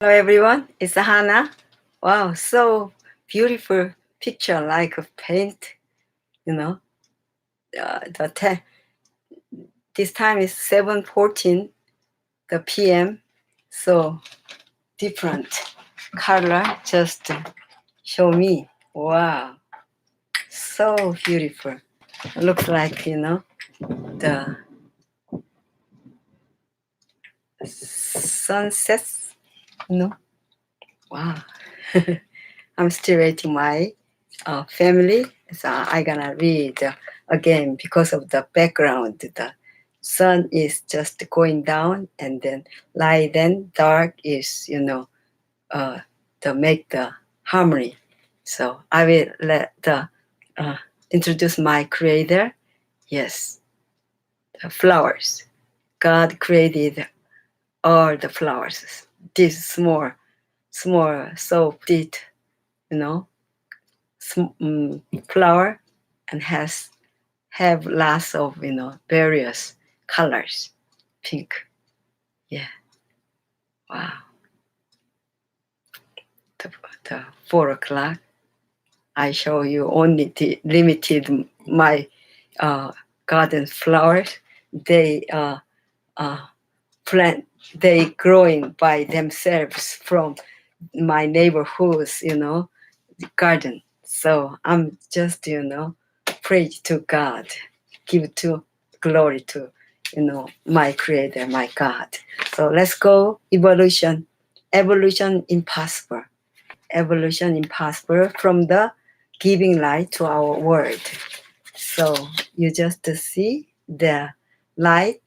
Hello everyone, it's Hannah. Wow, so beautiful picture like a paint, you know. This time is 7:14 the PM, so different color just show me. Wow, so beautiful. Looks like, the sunsets, you know. Wow. I'm still waiting my family. So I gonna read again because of the background. The sun is just going down, and then light and dark is to make the harmony. So I will let the introduce my creator. Yes, the flowers. God created all the flowers. This small, so pretty, you know, flower, and have lots of various colors. Pink, yeah, wow. The 4 o'clock. I show you only the limited my garden flowers. They plant. They growing by themselves from my neighborhood's garden. So I'm just praise to God, give to glory to my creator, my God. So let's go evolution impossible, evolution impossible from the giving light to our world. So you just see the light,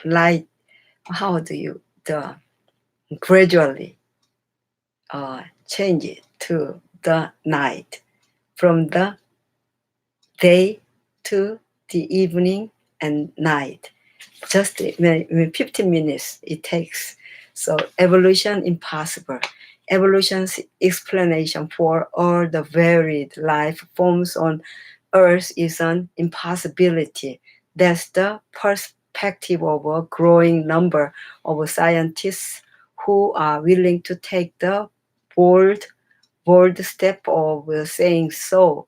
light. How do you the gradually change it to the night, from the day to the evening and night. Just 15 minutes it takes. So evolution impossible. Evolution's explanation for all the varied life forms on Earth is an impossibility. That's the perspective of a growing number of scientists who are willing to take the bold step of saying so,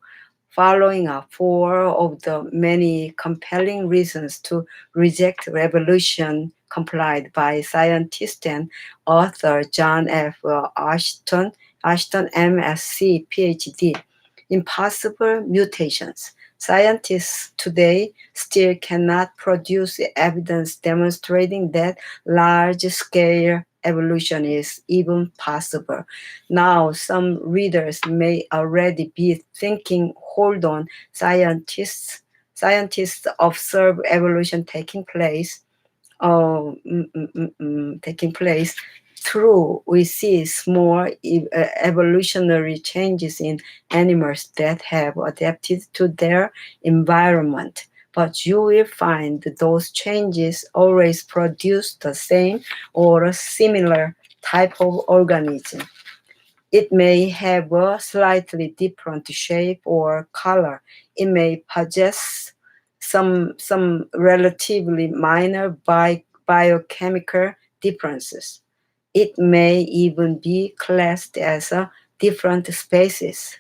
following are four of the many compelling reasons to reject revolution complied by scientist and author John F. Ashton MSc, PhD. Impossible mutations. Scientists today still cannot produce evidence demonstrating that large-scale evolution is even possible. Now, some readers may already be thinking, hold on, scientists observe evolution taking place. True, we see small evolutionary changes in animals that have adapted to their environment, but you will find those changes always produce the same or a similar type of organism. It may have a slightly different shape or color. It may possess some relatively minor biochemical differences. It may even be classed as a different species,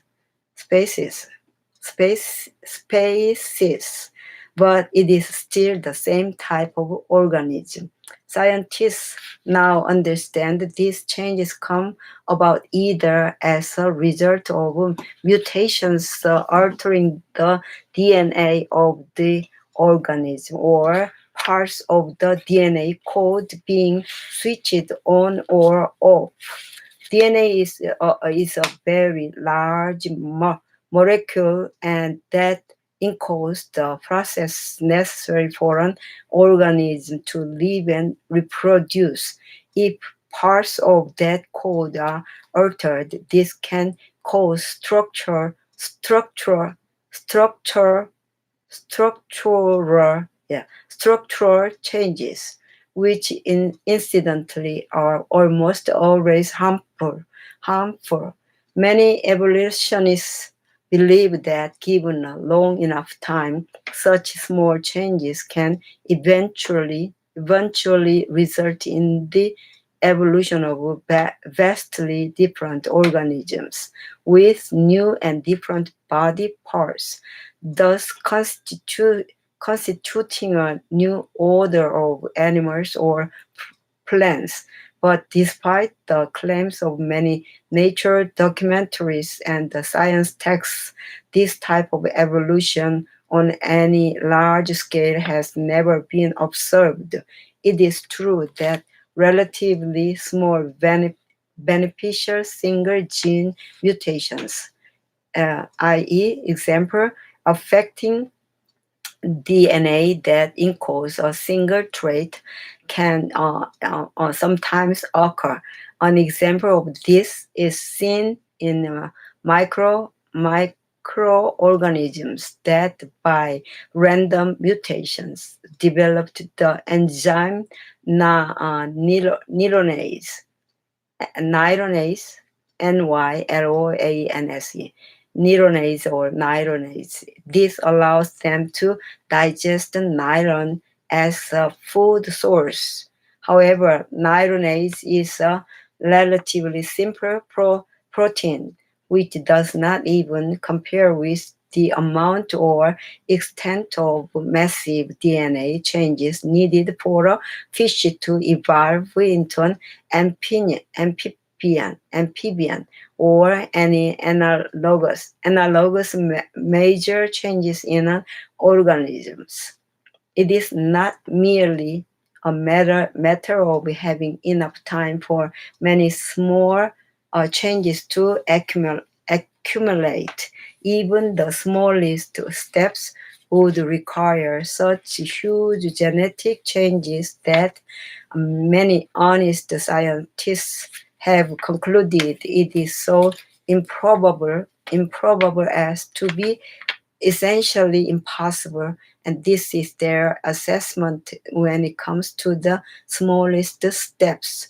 species, but it is still the same type of organism. Scientists now understand that these changes come about either as a result of mutations altering the DNA of the organism, or parts of the DNA code being switched on or off. DNA is a very large molecule, and that encodes the process necessary for an organism to live and reproduce. If parts of that code are altered, this can cause structural changes, which incidentally are almost always harmful. Many evolutionists believe that given a long enough time, such small changes can eventually result in the evolution of vastly different organisms with new and different body parts, thus constituting a new order of animals or plants. But despite the claims of many nature documentaries and the science texts, this type of evolution on any large scale has never been observed. It is true that relatively small beneficial single gene mutations, i.e., example, affecting DNA that encodes a single trait can sometimes occur. An example of this is seen in microorganisms that, by random mutations, developed the enzyme niloanase, niloanase, Nyloanase, niloanase or niloanase. This allows them to digest nylon as a food source. However, niloanase is a relatively simple protein, which does not even compare with the amount or extent of massive DNA changes needed for a fish to evolve into an amphibian, or any analogous major changes in organisms. It is not merely a matter of having enough time for many small changes to accumulate. Even the smallest steps would require such huge genetic changes that many honest scientists have concluded it is so improbable as to be essentially impossible, and this is their assessment when it comes to the smallest steps.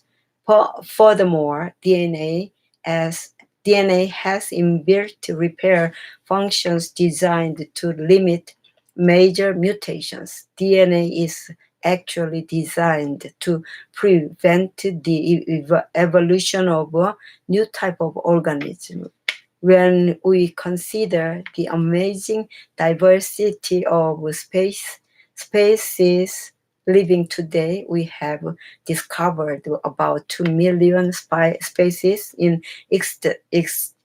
Furthermore, DNA has inbuilt repair functions designed to limit major mutations. DNA is actually designed to prevent the evolution of a new type of organism. When we consider the amazing diversity of species living today, we have discovered about 2 million species in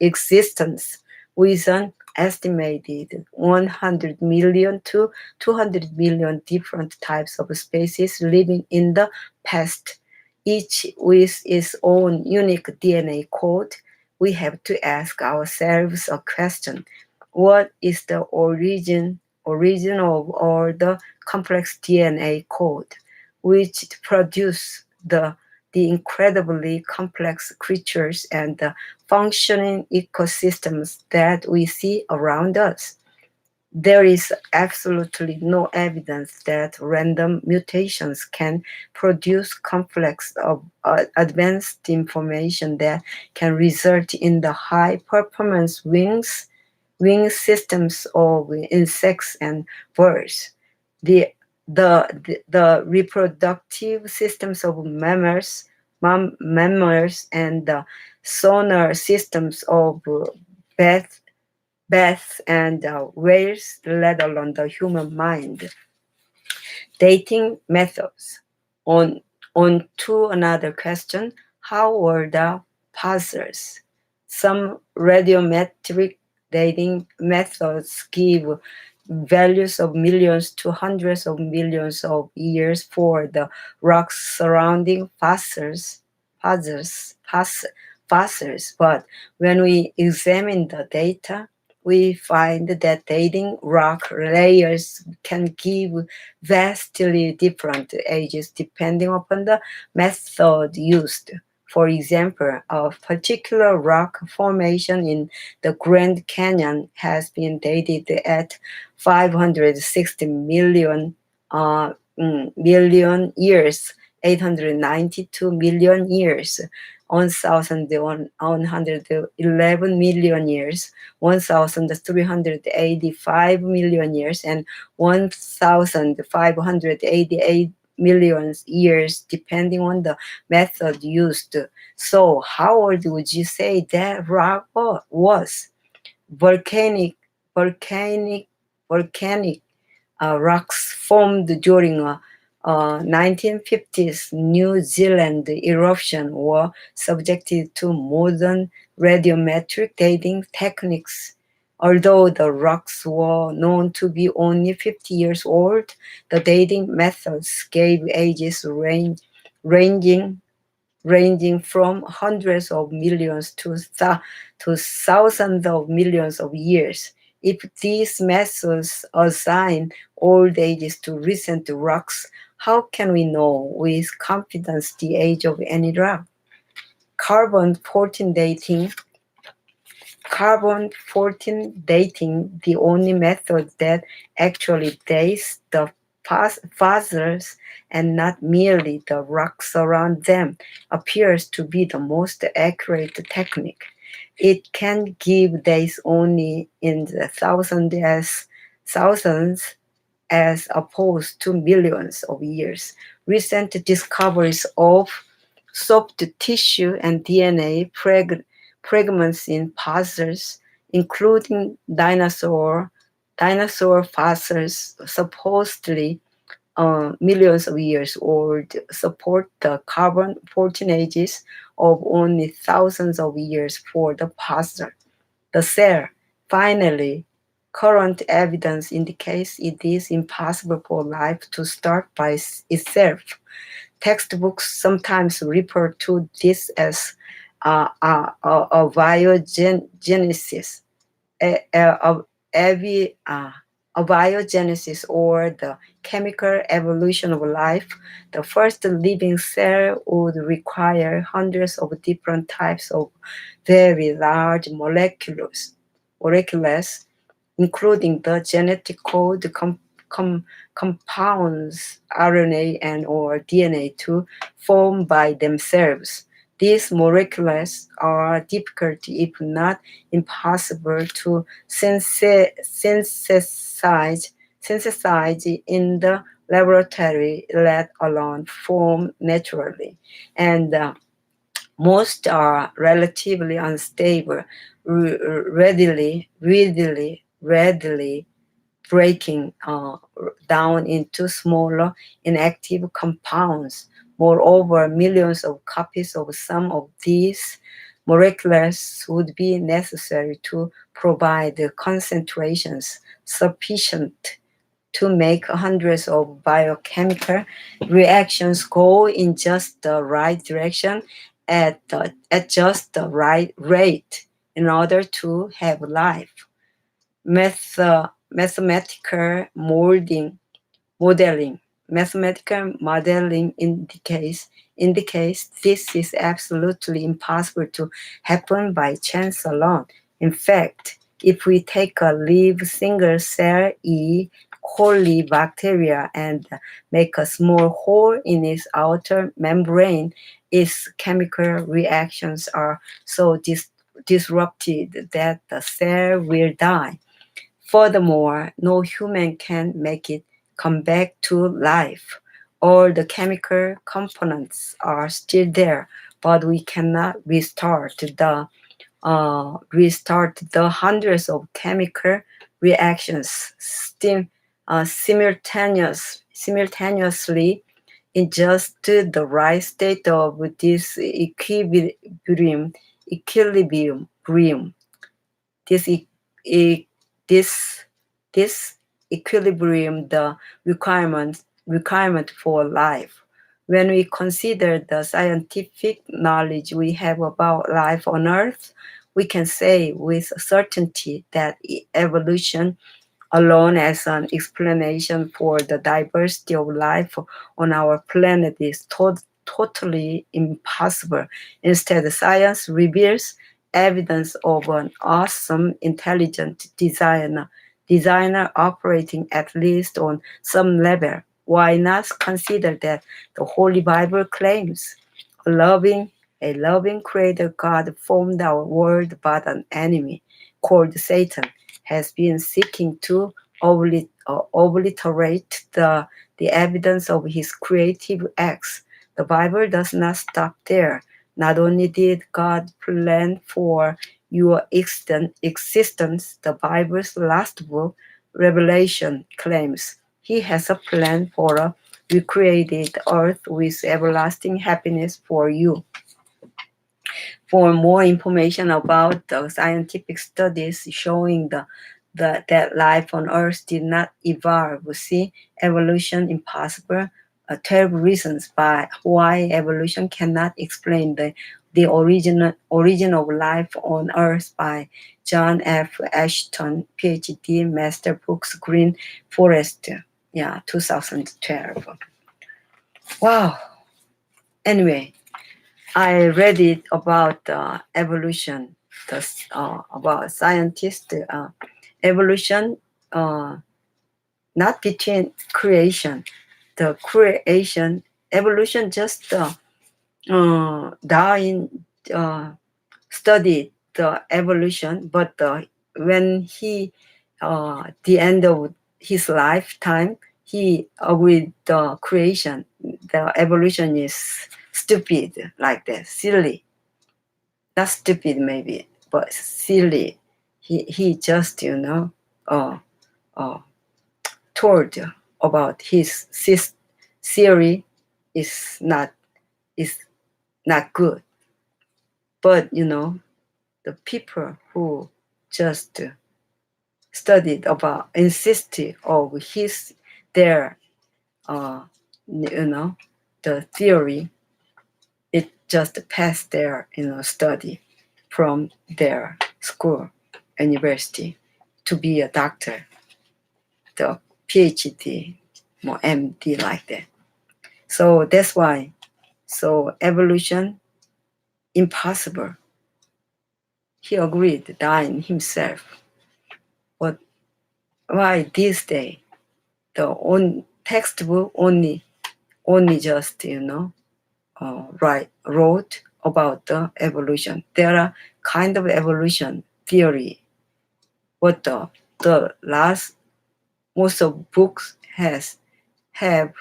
existence, with an estimated 100 million to 200 million different types of species living in the past, each with its own unique DNA code. We have to ask ourselves a question: what is the origin of all the complex DNA code which produce the incredibly complex creatures and the functioning ecosystems that we see around us? There is absolutely no evidence that random mutations can produce complex advanced information that can result in the high performance wing systems of insects and birds. The reproductive systems of mammals and the sonar systems of bats and whales, let alone the human mind. Dating methods. On to another question: how were the puzzles? Some radiometric dating methods give values of millions to hundreds of millions of years for the rocks surrounding fossils. But when we examine the data, we find that dating rock layers can give vastly different ages depending upon the method used. For example, a particular rock formation in the Grand Canyon has been dated at 560 million years, 892 million years, 1,111 million years, 1,385 million years, and 1,588 millions years, depending on the method used. So, how old would you say that rock was? Volcanic, volcanic, volcanic rocks formed during a 1950s New Zealand eruption were subjected to modern radiometric dating techniques. Although the rocks were known to be only 50 years old, the dating methods gave ages ranging from hundreds of millions to thousands of millions of years. If these methods assign old ages to recent rocks, how can we know with confidence the age of any rock? Carbon 14 dating Carbon 14 dating, the only method that actually dates the fossils and not merely the rocks around them, appears to be the most accurate technique. It can give dates only in the thousands as opposed to millions of years. Recent discoveries of soft tissue and DNA fragments in fossils, including dinosaur fossils supposedly millions of years old, support the carbon 14 ages of only thousands of years for the fossil. The cell. Finally, current evidence indicates it is impossible for life to start by itself. Textbooks sometimes refer to this as abiogenesis, a, a, a, a abiogenesis, or the chemical evolution of life. The first living cell would require hundreds of different types of very large molecules, including the genetic code compounds RNA and or DNA to form by themselves. These molecules are difficult, if not impossible, to synthesize in the laboratory, let alone form naturally. And most are relatively unstable, readily breaking down into smaller inactive compounds. Moreover, millions of copies of some of these molecules would be necessary to provide concentrations sufficient to make hundreds of biochemical reactions go in just the right direction at just the right rate in order to have life. Mathematical modeling. Mathematical modeling indicates this is absolutely impossible to happen by chance alone. In fact, if we take a live single cell E. coli bacteria and make a small hole in its outer membrane, its chemical reactions are so disrupted that the cell will die. Furthermore, no human can make it come back to life. All the chemical components are still there, but we cannot restart the hundreds of chemical reactions simultaneously in just the right state of this equilibrium. This this this equilibrium the requirement for life. When we consider the scientific knowledge we have about life on Earth, we can say with certainty that evolution alone as an explanation for the diversity of life on our planet is totally impossible. Instead, science reveals evidence of an awesome, intelligent designer operating at least on some level. Why not consider that the Holy Bible claims a loving creator God formed our world, but an enemy called Satan has been seeking to obliterate the evidence of his creative acts. The Bible does not stop there. Not only did God plan for your existence, the Bible's last book, Revelation, claims he has a plan for a recreated earth with everlasting happiness for you. For more information about the scientific studies showing that life on Earth did not evolve, see Evolution Impossible, 12 reasons why evolution cannot explain the origin of life on Earth by John F. Ashton, PhD, Master Books, Green Forest, 2012. Wow. Anyway, I read it about evolution, about scientists, evolution, not between creation. The creation, evolution just Darwin studied the evolution, but when he, the end of his lifetime, he agreed the creation, the evolution is stupid, like that, silly. Not stupid maybe, but silly. He just, told about his theory is not good. But the people who just insisted of their the theory, it just passed their study from their school, university, to be a doctor, the PhD, more MD, like that. So that's why. So evolution, impossible. He agreed, Darwin himself. But why this day? The textbook only just wrote about the evolution. There are kind of evolution theory, but the last most of books have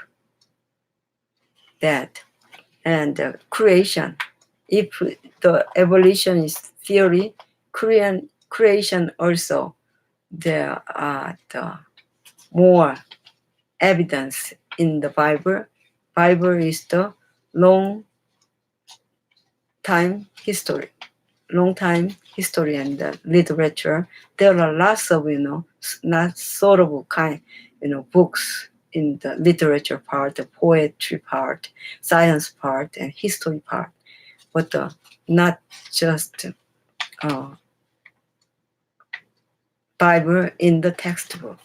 that, and creation. If the evolution is theory, creation also, there are the more evidence in the Bible. Bible is the long time history and the literature. There are lots of not sort of kind books in the literature part, the poetry part, science part, and history part, but not just Bible in the textbook.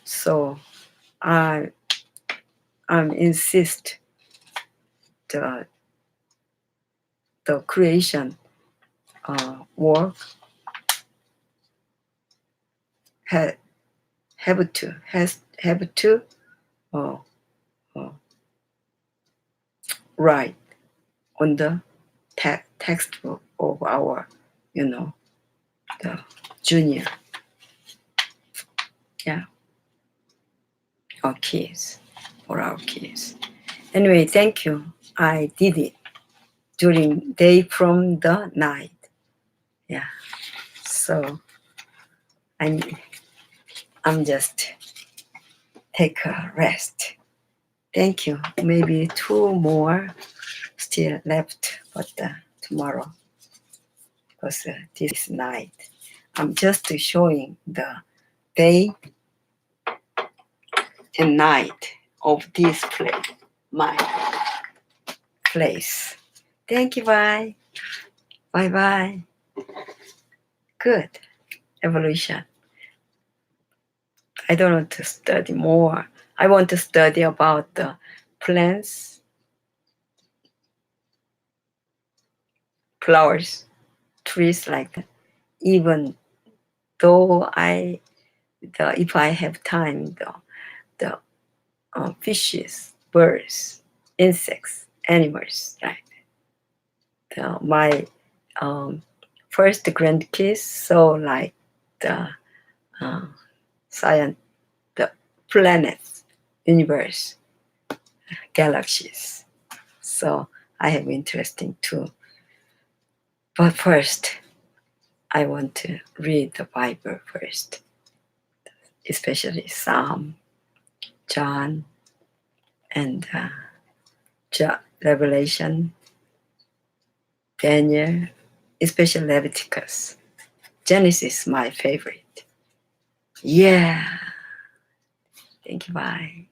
So I insist the creation work have to write on the textbook of our the junior, our kids, for our kids. Anyway, thank you. I did it during day from the night. So I'm just take a rest. Thank you. Maybe 2 more still left, but tomorrow, because this night, I'm just showing the day and night of this place, my place. Thank you. Bye. Bye. Good. Evolution. I don't want to study more. I want to study about the plants, flowers, trees, like that. Even though if I have time, the fishes, birds, insects, animals, right? My first grandkids saw like the science planets, universe, galaxies. So I have interesting too. But first, I want to read the Bible first, especially Psalm, John, and Revelation, Daniel, especially Leviticus. Genesis is my favorite. Yeah. Thank you. Bye.